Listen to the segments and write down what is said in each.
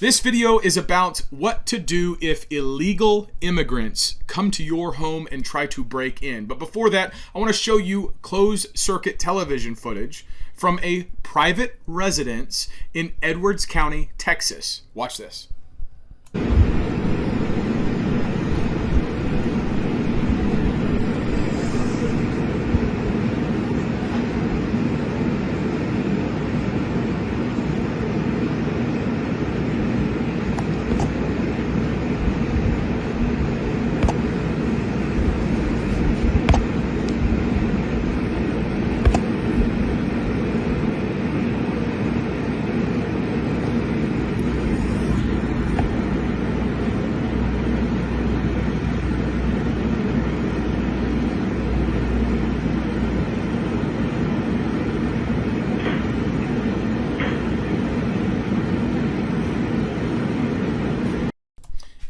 This video is about what to do if illegal immigrants come to your home and try to break in. But before that, I want to show you closed circuit television footage from a private residence in Edwards County, Texas. Watch this.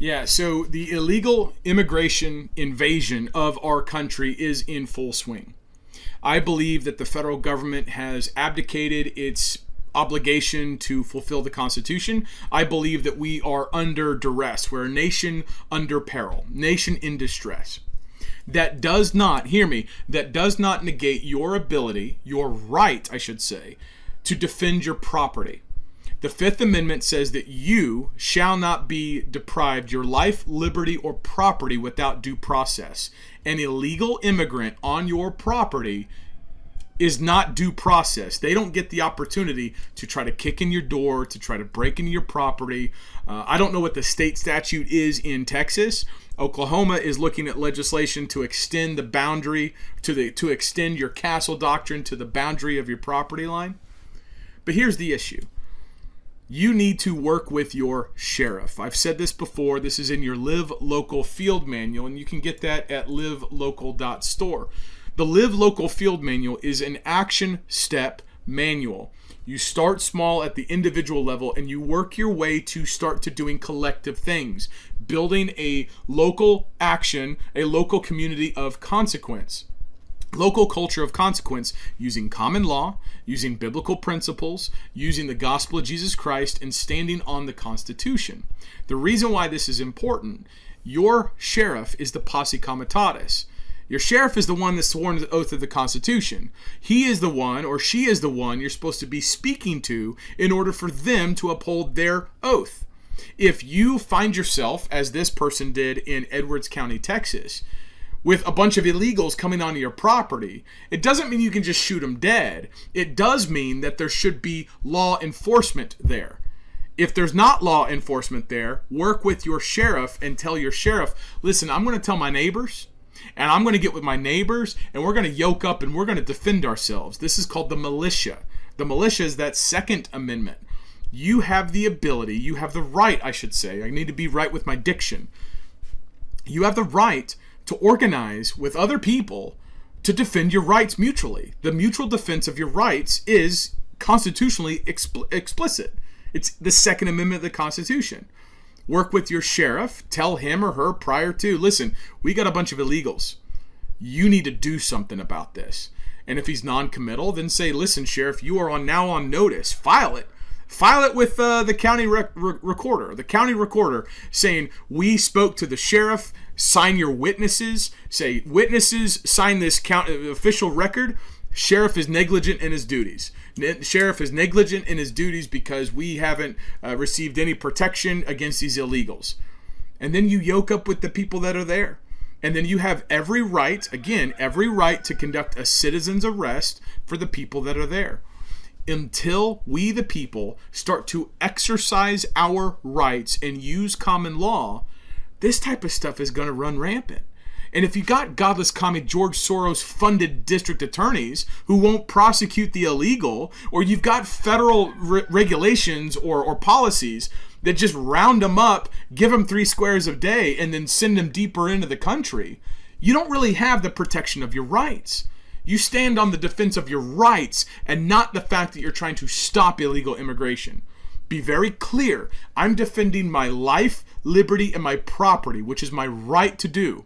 Yeah, so the illegal immigration invasion of our country is in full swing. I believe that the federal government has abdicated its obligation to fulfill the Constitution. I believe that we are under duress. We're a nation under peril, nation in distress. That does not, hear me, that does not negate your ability, your right, I should say, to defend your property. The Fifth Amendment says that you shall not be deprived your life, liberty, or property without due process. An illegal immigrant on your property is not due process. They don't get the opportunity to try to kick in your door, to try to break into your property. I don't know what the state statute is in Texas. Oklahoma is looking at legislation to extend the boundary, to extend your castle doctrine to the boundary of your property line. But here's the issue. You need to work with your sheriff. I've said this before. This is in your Live Local Field Manual, and you can get that at livelocal.store. The Live Local Field Manual is an action step manual. You start small at the individual level, and you work your way to start to doing collective things, building a local action, a local community of consequence. Local culture of consequence, using common law, using biblical principles, using the gospel of Jesus Christ, and standing on the Constitution. The reason why this is important, your sheriff is the posse comitatus. Your sheriff is the one that's sworn to the oath of the Constitution. He is the one, or she is the one, you're supposed to be speaking to in order for them to uphold their oath. If you find yourself, as this person did in Edwards County, Texas, with a bunch of illegals coming onto your property, it doesn't mean you can just shoot them dead. It does mean that there should be law enforcement there. If there's not law enforcement there, work with your sheriff and tell your sheriff, listen, I'm going to tell my neighbors, and I'm going to get with my neighbors, and we're going to yoke up and we're going to defend ourselves. This is called the militia. The militia is that Second Amendment. You have the ability, you have the right, I should say. I need to be right with my diction. You have the right to organize with other people to defend your rights mutually. The mutual defense of your rights is constitutionally explicit. It's the Second Amendment of the Constitution. Work with your sheriff. Tell him or her prior to, listen, we got a bunch of illegals. You need to do something about this. And if he's non-committal, then say, listen, sheriff, you are now on notice. File it. File it with the county recorder. The county recorder saying, we spoke to the sheriff, sign your witnesses, say, witnesses, sign this official record. Sheriff is negligent in his duties. Sheriff is negligent in his duties because we haven't received any protection against these illegals. And then you yoke up with the people that are there. And then you have every right, again, every right to conduct a citizen's arrest for the people that are there. Until we, the people, start to exercise our rights and use common law, this type of stuff is going to run rampant. And if you got godless commie George Soros funded district attorneys who won't prosecute the illegal, or you've got federal regulations or policies that just round them up, give them 3 squares a day, and then send them deeper into the country, you don't really have the protection of your rights. You stand on the defense of your rights and not the fact that you're trying to stop illegal immigration. Be very clear. I'm defending my life, liberty, and my property, which is my right to do.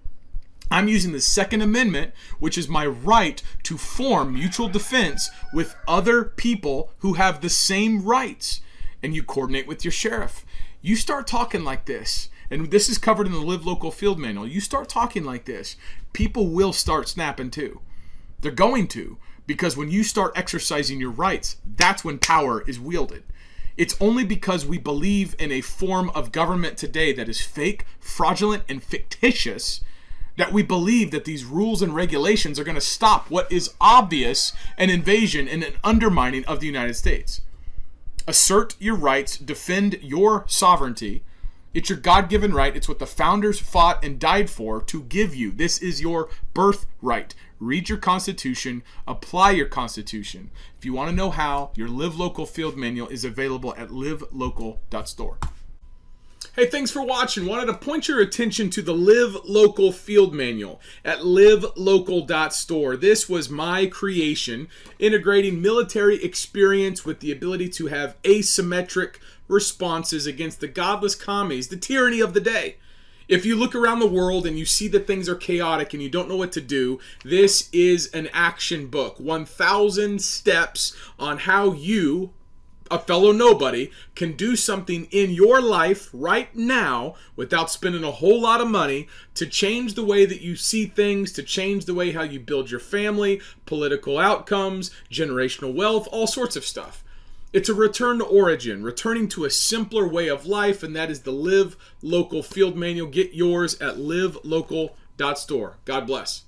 I'm using the Second Amendment, which is my right to form mutual defense with other people who have the same rights. And you coordinate with your sheriff. You start talking like this, and this is covered in the Live Local Field Manual. You start talking like this, people will start snapping too. They're going to, because when you start exercising your rights, that's when power is wielded. It's only because we believe in a form of government today that is fake, fraudulent, and fictitious that we believe that these rules and regulations are going to stop what is obvious an invasion and an undermining of the United States. Assert your rights, defend your sovereignty. It's your God-given right. It's what the founders fought and died for to give you. This is your birthright. Read your Constitution. Apply your Constitution. If you want to know how, your Live Local Field Manual is available at livelocal.store. Hey, thanks for watching. Wanted to point your attention to the Live Local Field Manual at livelocal.store. This was my creation, integrating military experience with the ability to have asymmetric responses against the godless commies, the tyranny of the day. If you look around the world and you see that things are chaotic and you don't know what to do, this is an action book. 1,000 steps on how you, a fellow nobody, can do something in your life right now without spending a whole lot of money to change the way that you see things, to change the way how you build your family, political outcomes, generational wealth, all sorts of stuff. It's a return to origin, returning to a simpler way of life, and that is the Live Local Field Manual. Get yours at livelocal.store. God bless.